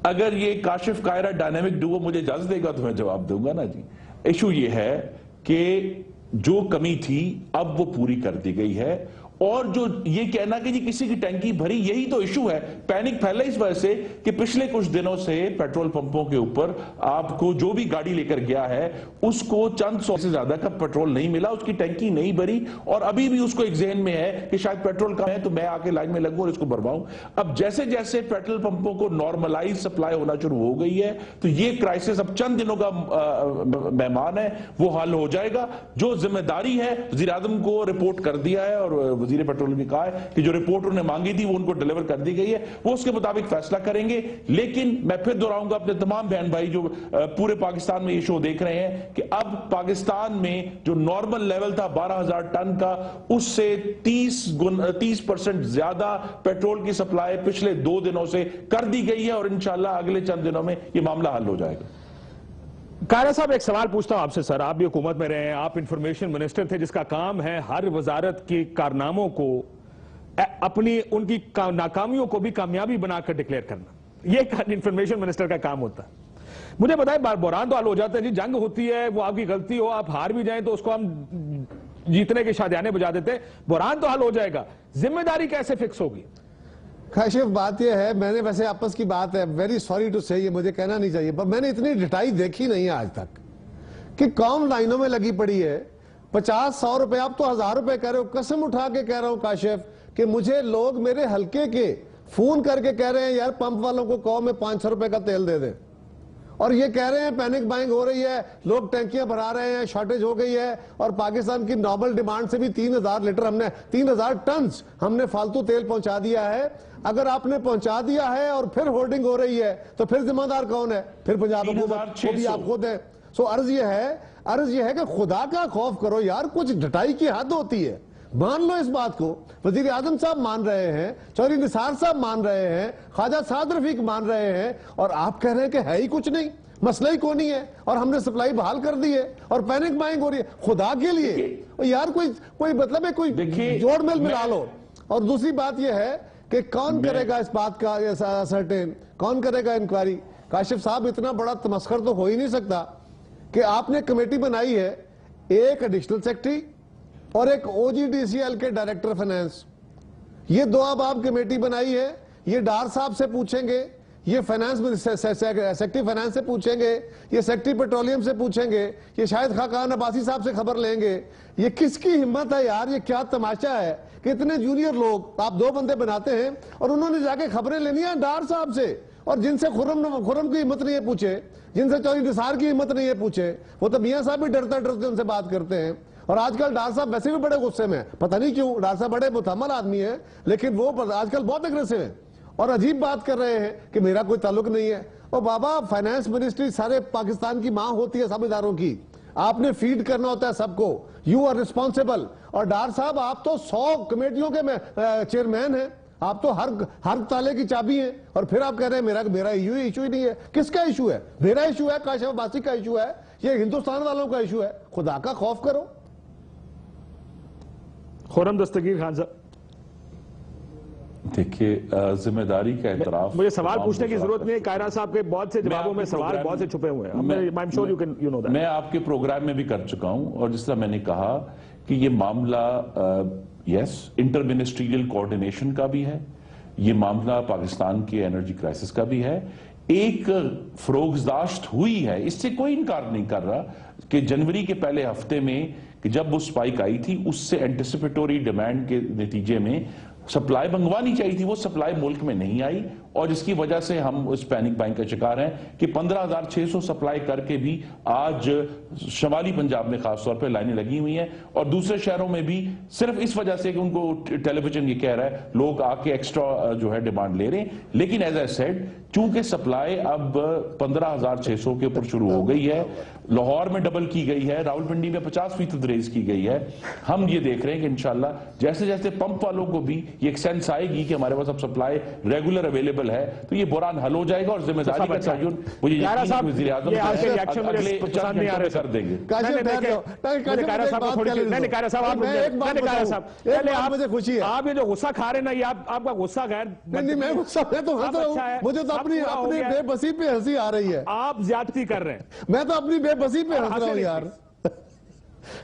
Speaker 7: اگر یہ کاشف قاہرہ ڈائنامک ڈوو مجھے اجازت دے گا تو میں جواب دوں گا نا. جی ایشو یہ ہے کہ جو کمی تھی اب وہ پوری کر دی گئی ہے، اور جو یہ کہنا کہ جی کسی کی ٹینکی بھری، یہی تو ایشو ہے. پینک پھیلا اس وجہ سے کہ پچھلے کچھ دنوں سے پیٹرول پمپوں کے اوپر آپ کو جو بھی گاڑی لے کر گیا ہے اس کو چند سو سے زیادہ کا پیٹرول نہیں ملا، اس کی ٹینکی نہیں بھری، اور ابھی بھی اس کو ایک ذہن میں ہے کہ شاید پیٹرول کم ہے تو میں آ کے لائن میں لگوں اور اس کو بھرواؤں. اب جیسے جیسے پیٹرول پمپوں کو نارملائز سپلائی ہونا شروع ہو گئی ہے تو یہ کرائسس اب چند دنوں کا مہمان ہے، وہ حل ہو جائے گا. جو ذمہ داری ہے وزیر اعظم کو رپورٹ کر دیا ہے اور وزیر پیٹرول نے کہا ہے کہ جو رپورٹ انہوں نے مانگی تھی وہ ان کو ڈیلیور کر دی گئی ہے، وہ اس کے مطابق فیصلہ کریں گے. لیکن میں پھر دہراؤں گا اپنے تمام بہن بھائی جو پورے پاکستان میں یہ شو دیکھ رہے ہیں کہ اب پاکستان میں جو نارمل لیول تھا 12,000 ٹن کا، اس سے 30% زیادہ پیٹرول کی سپلائی پچھلے 2 دنوں سے کر دی گئی ہے، اور انشاءاللہ اگلے چند دنوں میں یہ معاملہ حل ہو جائے گا.
Speaker 6: قاہرہ صاحب ایک سوال پوچھتا ہوں آپ سے سر. آپ بھی حکومت میں رہے ہیں، آپ انفارمیشن منسٹر تھے جس کا کام ہے ہر وزارت کی کارناموں کو اپنی ان کی ناکامیوں کو بھی کامیابی بنا کر ڈکلیئر کرنا. یہ انفارمیشن منسٹر کا کام ہوتا ہے. مجھے بتائیں بحران تو حل ہو جاتا ہے جی، جنگ ہوتی ہے وہ آپ کی غلطی ہو، آپ ہار بھی جائیں تو اس کو ہم جیتنے کے شادیانے بجا دیتے ہیں، بحران تو حل ہو جائے گا، ذمہ داری کیسے فکس ہوگی؟
Speaker 9: کاشف بات یہ ہے، میں نے ویسے آپس کی بات ہے، ویری سوری ٹو سے، یہ مجھے کہنا نہیں چاہیے، پر میں نے اتنی ڈٹائی دیکھی نہیں آج تک کہ قوم لائنوں میں لگی پڑی ہے. 50-100 روپے، آپ تو 1000 روپے کہہ رہے ہو. قسم اٹھا کے کہہ رہا ہوں کاشف کہ مجھے لوگ میرے حلقے کے فون کر کے کہہ رہے ہیں یار پمپ والوں کو کہو میں 500 روپے کا تیل دے دیں، اور یہ کہہ رہے ہیں پینک بائنگ ہو رہی ہے، لوگ ٹینکیاں بھرا رہے ہیں، شارٹیج ہو گئی ہے، اور پاکستان کی نارمل ڈیمانڈ سے بھی 3000 لیٹر ہم نے 3000 ٹنز ہم نے فالتو تیل پہنچا دیا ہے. اگر آپ نے پہنچا دیا ہے اور پھر ہولڈنگ ہو رہی ہے تو پھر ذمہ دار کون ہے؟ پھر پنجاب حکومت، وہ بھی آپ خود ہیں. سو عرض یہ ہے کہ خدا کا خوف کرو یار، کچھ ڈٹائی کی حد ہوتی ہے. مان لو اس بات کو، وزیر اعظم صاحب مان رہے ہیں، چودھری نثار صاحب مان رہے ہیں، خواجہ سعد رفیق مان رہے ہیں، اور آپ کہہ رہے ہیں کہ ہے ہی کچھ نہیں، مسئلہ ہی کون نہیں ہے، اور ہم نے سپلائی بحال کر دی ہے اور پینک بائنگ ہو رہی ہے. خدا کے لیے یار کوئی مطلب ہے، کوئی جوڑ میل ملا لو. اور دوسری بات یہ ہے کہ کون کرے گا اس بات کا سرٹین، کون کرے گا انکوائری؟ کاشف صاحب اتنا بڑا تمسخر تو ہو ہی نہیں سکتا کہ آپ نے کمیٹی بنائی ہے، ایک ایڈیشنل سیکٹری اور ایک او جی ڈی سی ایل کے ڈائریکٹر فائنانس، یہ 2 اب آپ کمیٹی بنائی ہے. یہ ڈار صاحب سے پوچھیں گے، یہ فائنانس سیکٹری فائنانس سے پوچھیں گے، یہ سیکٹری پیٹرولیم سے پوچھیں گے، یہ شاید خاقان عباسی صاحب سے خبر لیں گے. یہ کس کی ہمت ہے یار؟ یہ کیا تماشا ہے کہ اتنے جونیئر لوگ آپ 2 بندے بناتے ہیں اور انہوں نے جا کے خبریں لینی ہیں ڈار صاحب سے، اور جن سے خرم کی ہمت نہیں ہے پوچھے، جن سے چودھری نثار کی ہمت نہیں ہے پوچھے. وہ تو میاں صاحب بھی ڈرتے ان سے بات کرتے ہیں. اور آج کل ڈار صاحب ویسے بھی بڑے غصے میں، پتہ نہیں کیوں. ڈار صاحب بڑے متحمل آدمی ہیں لیکن وہ آج کل بہت اگریسو ہیں اور عجیب بات کر رہے ہیں کہ میرا کوئی تعلق نہیں ہے. اور بابا فائنانس منسٹری سارے پاکستان کی ماں ہوتی ہے سب اداروں کی، آپ نے فیڈ کرنا ہوتا ہے سب کو، یو آر ریسپانسیبل. اور ڈار صاحب آپ تو 100 کمیٹیوں کے چیئرمین ہیں، آپ تو ہر تالے کی چابی ہیں، اور پھر آپ کہہ رہے ہیں میرا ایشو ہی نہیں ہے. کس کا ایشو ہے؟ میرا ایشو ہے، کاشف عباسی کا ایشو ہے، یہ ہندوستان والوں کا ایشو ہے. خدا کا خوف کرو.
Speaker 6: خرم دستگیر خان صاحب،
Speaker 7: دیکھیے ذمہ داری کا اعتراف،
Speaker 6: مجھے سوال پوچھنے کی ضرورت نہیں ہے. قاہرہ صاحب کے بہت سے جوابوں میں سوال بہت سے چھپے ہوئے ہیں.
Speaker 7: میں آپ کے پروگرام میں بھی کر چکا ہوں، اور جس طرح میں نے کہا کہ یہ معاملہ انٹر منسٹریل کوارڈینیشن کا بھی ہے، یہ معاملہ پاکستان کے انرجی کرائسس کا بھی ہے. ایک فروغداشت ہوئی ہے، اس سے کوئی انکار نہیں کر رہا کہ جنوری کے پہلے ہفتے میں کہ جب وہ سپائک آئی تھی اس سے اینٹیسپیٹوری ڈیمانڈ کے نتیجے میں سپلائی منگوانی چاہیے تھی، وہ سپلائی ملک میں نہیں آئی، اور جس کی وجہ سے ہم اس پینک بائنگ کا شکار ہیں کہ 15,600 سپلائی کر کے بھی آج شمالی پنجاب میں خاص طور پہ لائنیں لگی ہوئی ہیں، اور دوسرے شہروں میں بھی صرف اس وجہ سے کہ ان کو ٹیلی ویژن یہ کہہ رہا ہے لوگ آ کے ایکسٹرا جو ہے ڈیمانڈ لے رہے ہیں. لیکن ایز اے سیڈ چونکہ سپلائی اب 15,600 کے اوپر شروع ہو گئی ہے، لاہور میں ڈبل کی گئی ہے، راولپنڈی میں 50% ریز کی گئی ہے، ہم یہ دیکھ رہے ہیں کہ انشاءاللہ جیسے جیسے پمپ والوں کو بھی یہ ایک سینس آئے گی کہ ہمارے پاس اب سپلائی ریگولر اویلیبل ہے تو یہ بحران حل ہو جائے گا، اور ذمہ داری کا تعین مجھے یقین ہے وزیر اعظم اگلے 4 گھنٹوں میں کر دیں گے.
Speaker 6: آپ یہ جو غصہ کھا رہے ہیں نا، یہ آپ کا غصہ غیر
Speaker 9: میں غصہ میں تو ہنس رہا ہوں، مجھے تو اپنی بے بسی پہ ہنسی آ رہی ہے.
Speaker 6: آپ زیادتی کر رہے ہیں،
Speaker 9: میں تو اپنی بے بسی پہ ہنس رہا ہوں یار.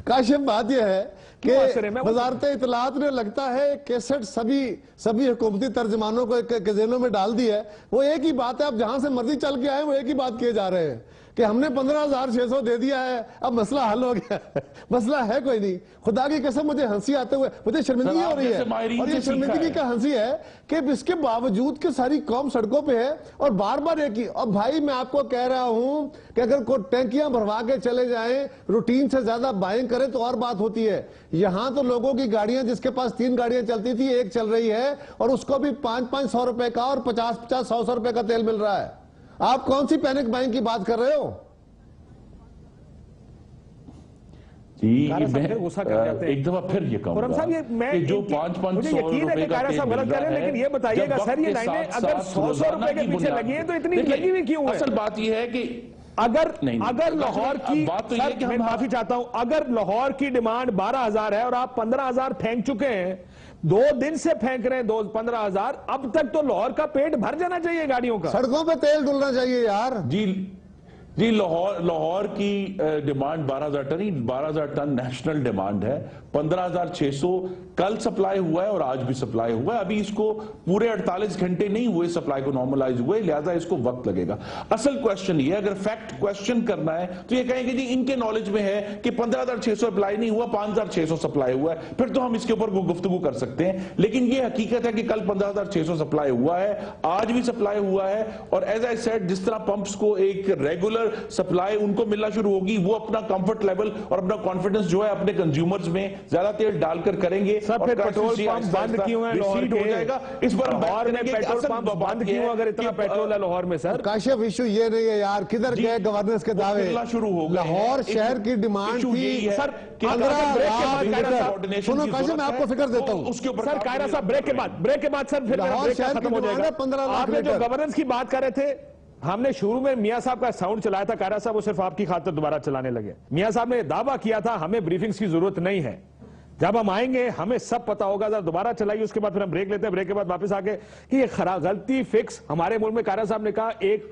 Speaker 9: کاشف بات یہ ہے کہ وزارت اطلاعات نے لگتا ہے کیسٹ سبھی حکومتی ترجمانوں کو ذہنوں میں ڈال دی ہے. وہ ایک ہی بات ہے، اب جہاں سے مرضی چل کے آئے وہ ایک ہی بات کیے جا رہے ہیں کہ ہم نے 15,600 دے دیا ہے، اب مسئلہ حل ہو گیا. مسئلہ ہے کوئی نہیں. خدا کی قسم مجھے ہنسی آتے ہوئے مجھے شرمندگی ہو رہی ہے، اور یہ شرمندگی کا ہنسی ہے کہ اس کے باوجود کہ ساری قوم سڑکوں پہ ہے اور بار بار ایک ہی. اور بھائی میں آپ کو کہہ رہا ہوں کہ اگر کوئی ٹینکیاں بھروا کے چلے جائیں، روٹین سے زیادہ بائنگ کریں تو اور بات ہوتی ہے. یہاں تو لوگوں کی گاڑیاں، جس کے پاس 3 گاڑیاں چلتی تھی ایک چل رہی ہے، اور اس کو بھی 500 روپے کا اور 50-100 روپے کا تیل مل رہا ہے. آپ کون سی پینک بائنگ کی بات کر رہے ہو؟
Speaker 7: ایک دفعہ پھر یہ کہوں گا کہ جو 500 روپے کا تیل مل رہا ہے،
Speaker 6: لیکن یہ بتائیے گا سر، یہ لائنیں اگر 100 روپے کے پیچھے لگی ہیں تو اتنی لگی ہوئی کیوں ہے؟
Speaker 7: اصل بات یہ ہے کہ
Speaker 6: اگر لاہور کی، میں معافی چاہتا ہوں، اگر لاہور کی ڈیمانڈ 12,000 ہے اور آپ 15,000 پھینک چکے ہیں، 2 دن سے پھینک رہے ہیں 15,000، اب تک تو لاہور کا پیٹ بھر جانا چاہیے گاڑیوں کا.
Speaker 9: سڑکوں پہ تیل ڈلنا چاہیے یار.
Speaker 7: جی لاہور کی ڈیمانڈ 12,000 ٹن نیشنل ڈیمانڈ ہے. 15,600 کل سپلائی ہوا ہے اور آج بھی سپلائی ہوا ہے. ابھی اس کو پورے 48 گھنٹے نہیں ہوئے سپلائی کو نارملائز ہوئے، لہذا اس کو وقت لگے گا. اصل کوشچن یہ، اگر فیکٹ کوشچن کرنا ہے تو یہ کہیں گے جی ان کے نالج میں ہے کہ 15,600 سپلائی نہیں ہوا، 5,600 سپلائی ہوا ہے، پھر تو ہم اس کے اوپر گفتگو کر سکتے ہیں. لیکن یہ حقیقت ہے کہ کل 15,600 سپلائی ہوا ہے، آج بھی سپلائی ہوا ہے، اور ایز آئی سیڈ جس طرح پمپس کو ایک ریگولر سپلائی ان کو ملنا شروع ہوگی، وہ اپنا کمفرٹ لیول اور اپنا کانفیڈنس جو ہے اپنے کنزیومرز میں زیادہ تیل ڈال کر کریں گے.
Speaker 6: سب پھر پیٹرول پمپ بند کیوں ہیں لاہور
Speaker 7: ہو جائے گا. اس پر
Speaker 6: لاہور میں پیٹرول پمپ بند کیوں اگر اتنا پیٹرول ہے لاہور میں؟ سر
Speaker 9: کاشف ایشو یہ نہیں ہے یار، کدھر گئے گورننس کے دعوے؟ لاہور شہر کی ڈیمانڈ تھی.
Speaker 6: سر
Speaker 9: سنو کاشف میں آپ کو فکر دیتا ہوں.
Speaker 6: سر قائرہ صاحب بریک کے بعد سر پھر بریک ختم ہو جائے گا.
Speaker 9: 15 لاکھ
Speaker 6: آپ نے جو گورننس کی بات کر رہے تھے، ہم نے شروع میں میاں صاحب کا ساؤنڈ چلایا تھا، قائرہ صاحب وہ صرف آپ کی خاطر دوبارہ چلانے لگے. میاں صاحب نے دعویٰ کیا تھا ہمیں بریفنگز کی ضرورت نہیں ہے، جب ہم آئیں گے ہمیں سب پتا ہوگا. ذرا دوبارہ چلائیے، اس کے بعد پھر ہم بریک لیتے ہیں. بریک کے بعد واپس آ کے کہ یہ غلطی فکس ہمارے ملک میں، قائرہ صاحب نے کہا ایک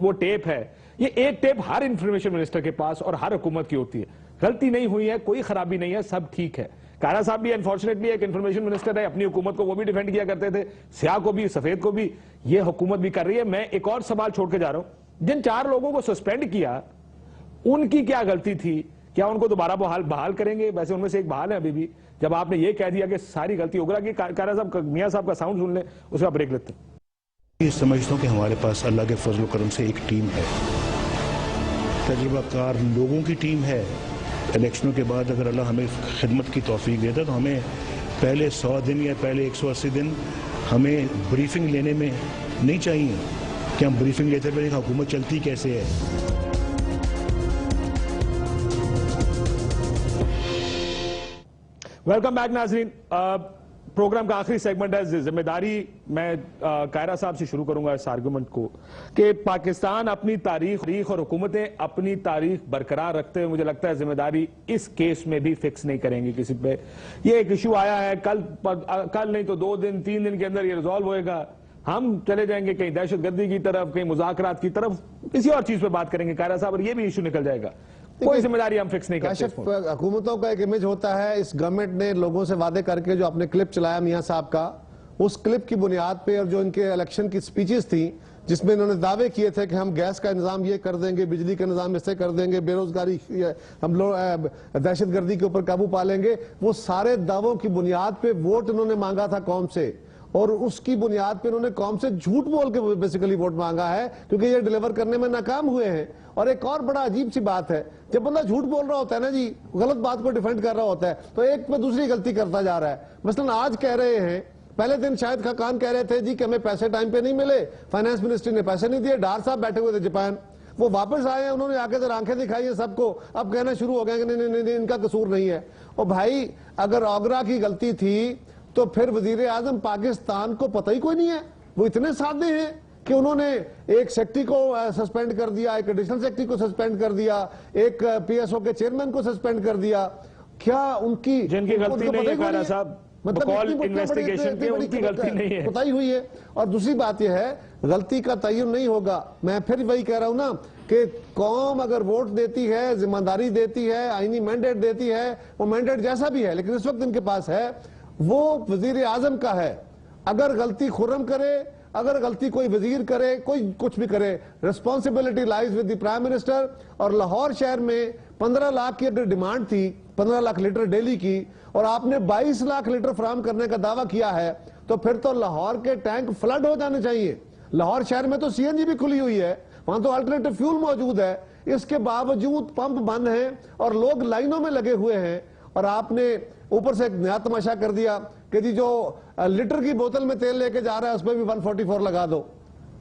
Speaker 6: وہ ٹیپ ہے، یہ ایک ٹیپ ہر انفارمیشن منسٹر کے پاس اور ہر حکومت کی ہوتی ہے. غلطی نہیں ہوئی ہے، کوئی خرابی نہیں ہے، سب ٹھیک ہے. قائرہ صاحب بھی انفارچونیٹلی ایک انفارمیشن منسٹر ہے، اپنی حکومت کو وہ بھی ڈیفینڈ کیا کرتے تھے، سیاہ کو بھی سفید کو بھی، یہ حکومت بھی کر رہی ہے. میں ایک اور سوال چھوڑ کے جا رہا ہوں، جن 4 لوگوں کو سسپینڈ کیا ان کی کیا غلطی تھی؟ کیا ان کو دوبارہ بحال کریں گے؟ ویسے ان میں سے ایک بحال ہے ابھی بھی. جب آپ نے یہ کہہ دیا کہ ساری غلطی ہوگا کہ قائرہ صاحب میاں صاحب کا ساؤنڈ سن لیں، اس کا بریک لیتے ہیں.
Speaker 5: یہ سمجھتا ہوں کہ ہمارے پاس اللہ کے فضل و کرم سے ایک ٹیم ہے، تجربہ کار لوگوں کی ٹیم ہے. الیکشنوں کے بعد اگر اللہ ہمیں خدمت کی توفیق دیتا تو ہمیں پہلے 100 دن یا پہلے 180 دن ہمیں بریفنگ لینے میں نہیں چاہیے کہ ہم بریفنگ لیتے پہلے حکومت چلتی کیسے ہے.
Speaker 6: ویلکم بیک ناظرین. پروگرام کا آخری سیگمنٹ ہے ذمہ داری. میں قائرہ صاحب سے شروع کروں گا اس آرگومنٹ کو کہ پاکستان اپنی تاریخ اور حکومتیں اپنی تاریخ برقرار رکھتے ہوئے مجھے لگتا ہے ذمہ داری اس کیس میں بھی فکس نہیں کریں گی کسی پہ. یہ ایک ایشو آیا ہے، کل نہیں تو 2 دن 3 دن کے اندر یہ ریزالو ہوئے گا. ہم چلے جائیں گے کہیں دہشت گردی کی طرف، کہیں مذاکرات کی طرف، کسی اور چیز پہ بات کریں گے قائرہ صاحب، اور یہ بھی ایشو نکل جائے گا. کوئی ذمہ داری ہم فکس نہیں کرتے.
Speaker 9: حکومتوں کا ایک امیج ہوتا ہے، اس گورنمنٹ نے لوگوں سے وعدے کر کے جو اپنے کلپ چلایا میاں صاحب کا، اس کلپ کی بنیاد پہ اور جو ان کے الیکشن کی سپیچز تھیں جس میں انہوں نے دعوے کیے تھے کہ ہم گیس کا نظام یہ کر دیں گے، بجلی کا نظام اس سے کر دیں گے، بے روزگاری ہم لوگ دہشت گردی کے اوپر قابو پا لیں گے، وہ سارے دعووں کی بنیاد پہ ووٹ انہوں نے مانگا تھا قوم سے. اور اس کی بنیاد پہ انہوں نے قوم سے جھوٹ بول کے بیسیکلی ووٹ مانگا ہے کیونکہ یہ ڈیلیور کرنے میں ناکام ہوئے ہیں. اور ایک اور بڑا عجیب سی بات ہے, جب بندہ جھوٹ بول رہا ہوتا ہے نا جی, غلط بات کو ڈیفینڈ کر رہا ہوتا ہے, تو ایک پہ دوسری غلطی کرتا جا رہا ہے. مثلا آج کہہ رہے ہیں, پہلے دن شاہد خاقان کہہ رہے تھے جی کہ ہمیں پیسے ٹائم پہ نہیں ملے, فائنانس منسٹری نے پیسے نہیں دیے. ڈار صاحب بیٹھے ہوئے تھے جاپان, وہ واپس آئے ہیں, انہوں نے آ کے ذرا آنکھیں دکھائی ہیں سب کو, اب کہنا شروع ہو گئے کہ نہیں ان کا قصور نہیں ہے. اور بھائی اگر اوگرا کی غلطی تھی تو پھر وزیر اعظم پاکستان کو پتہ ہی کوئی نہیں ہے. وہ اتنے سادے ہیں کہ انہوں نے ایک سیکٹری کو سسپینڈ کر دیا, ایک ایڈیشنل سیکٹری کو سسپینڈ کر دیا, ایک پی ایس او کے چیئرمین کو سسپینڈ کر دیا. کیا ان کی
Speaker 6: جن کی غلطی نہیں ہے کارا صاحب, بقول انویسٹیگیشن کے ان کی غلطی نہیں ہے,
Speaker 9: بتائی ہوئی ہے. اور دوسری بات یہ ہے, غلطی کا تعین نہیں ہوگا. میں پھر وہی کہہ رہا ہوں نا کہ قوم اگر ووٹ دیتی ہے, ذمہ داری دیتی ہے, آئینی مینڈیٹ دیتی ہے, وہ مینڈیٹ جیسا بھی ہے, لیکن اس وقت ان کے پاس ہے وہ وزیر اعظم کا ہے. اگر غلطی خرم کرے, اگر غلطی کوئی وزیر کرے, کوئی کچھ بھی کرے, responsibility lies with the prime minister. اور لاہور شہر میں 15 لاکھ کی اگر ڈیمانڈ تھی, 15 لاکھ لیٹر ڈیلی کی, اور آپ نے 22 لاکھ لیٹر فراہم کرنے کا دعویٰ کیا ہے, تو پھر تو لاہور کے ٹینک فلڈ ہو جانے چاہیے. لاہور شہر میں تو سی این جی بھی کھلی ہوئی ہے, وہاں تو الٹرنیٹو فیول موجود ہے, اس کے باوجود پمپ بند ہیں اور لوگ لائنوں میں لگے ہوئے ہیں. اور آپ نے اوپر سے ایک نیا تماشا کر دیا کہ جی جو لیٹر کی بوتل میں تیل لے کے جا رہا ہے اس پہ بھی 144 لگا دو.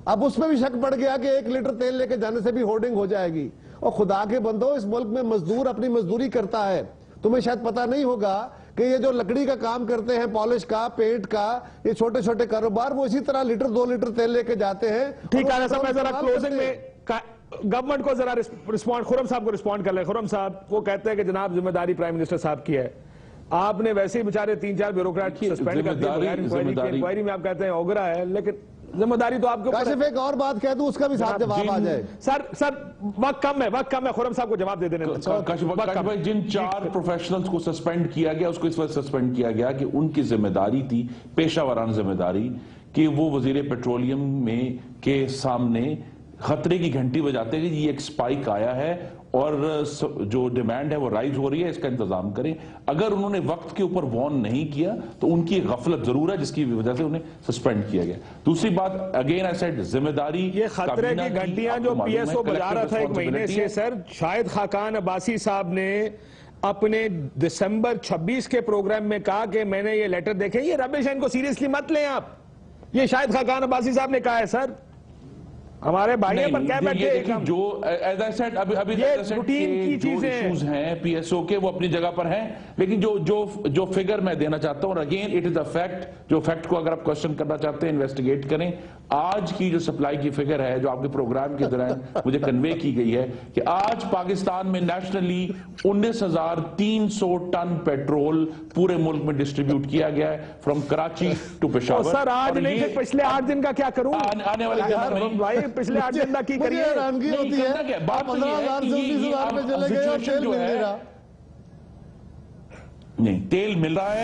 Speaker 9: اب اس میں بھی شک پڑ گیا کہ 1 لیٹر تیل لے کے جانے سے بھی ہورڈنگ ہو جائے گی. اور خدا کے بندو, اس ملک میں مزدور اپنی مزدوری کرتا ہے. تمہیں شاید پتا نہیں ہوگا کہ یہ جو لکڑی کا کام کرتے ہیں, پالش کا, پینٹ کا, یہ چھوٹے چھوٹے کاروبار, وہ اسی طرح لیٹر 2 لیٹر تیل لے کے جاتے ہیں.
Speaker 6: ٹھیک ہے صاحب, میں ذرا کلوزنگ میں گورنمنٹ کو ذرا رسپونڈ, خرم صاحب کو رسپونڈ کر لیں. خرم صاحب وہ کہتے ہیں کہ جناب ذمہ داری پرائم منسٹر صاحب کی ہے, آپ نے ویسے ہی بیچارے 3-4 بیوروکریٹ سسپینڈ کر دیا, انکوائری میں آپ کہتے ہیں اوگرا ہے, لیکن ذمہ داری تو آپ کے اوپر.
Speaker 9: کاشف ایک اور بات کہہ دوں, اس کا بھی ساتھ جواب آ جائے.
Speaker 6: سر وقت کم ہے, خرم صاحب کو جواب دے دینے.
Speaker 7: جن 4 پروفیشنلز کو سسپینڈ کیا گیا, اس کو اس وقت سسپینڈ کیا گیا کہ ان کی ذمہ داری تھی, پیشہ ورانہ ذمہ داری, کہ وہ وزیر پیٹرولیم میں کے سامنے خطرے کی گھنٹی بجاتے ہیں کہ یہ ایک سپائک آیا ہے اور جو ڈیمانڈ ہے وہ رائز ہو رہی ہے, اس کا انتظام کریں. اگر انہوں نے وقت کے اوپر وارن نہیں کیا تو ان کی غفلت ضرور ہے جس کی وجہ سے انہیں سسپینڈ کیا گیا. دوسری بات, اگین آئی سیڈ, ذمہ داری
Speaker 6: یہ خطرے کی گھنٹیاں جو پی ایس او بجا رہا تھا 1 مہینے سے, سر شاہد خاقان عباسی صاحب نے اپنے دسمبر 26 کے پروگرام میں کہا کہ میں نے یہ لیٹر دیکھے, یہ ربش ہے, ان کو سیریسلی مت لیں آپ. یہ شاہد خاقان عباسی صاحب نے کہا ہے. سر ہمارے بھائیوں پر کیا بیٹھے,
Speaker 7: جو ایز آئی سیڈ ابھی ایشوز ہیں پی ایس او کے, وہ اپنی جگہ پر ہیں, لیکن جو فگر میں دینا چاہتا ہوں, اور again it is a fact, جو فیکٹ کو اگر آپ کوشچن کرنا چاہتے ہیں, انویسٹیگیٹ کریں. آج کی جو سپلائی کی فگر ہے جو آپ کے پروگرام کے دوران مجھے کنوے کی گئی ہے, کہ آج پاکستان میں نیشنلی 19,300 ٹن پیٹرول پورے ملک میں ڈسٹریبیوٹ کیا گیا ہے, فرام کراچی ٹو پشاور.
Speaker 6: سر آج نہیں, پچھلے 8 دن کا کیا کروں,
Speaker 7: آنے والے دنوں میں
Speaker 6: پچھلے 8 دن کی کریے.
Speaker 7: بات نہیں, تیل مل رہا ہے,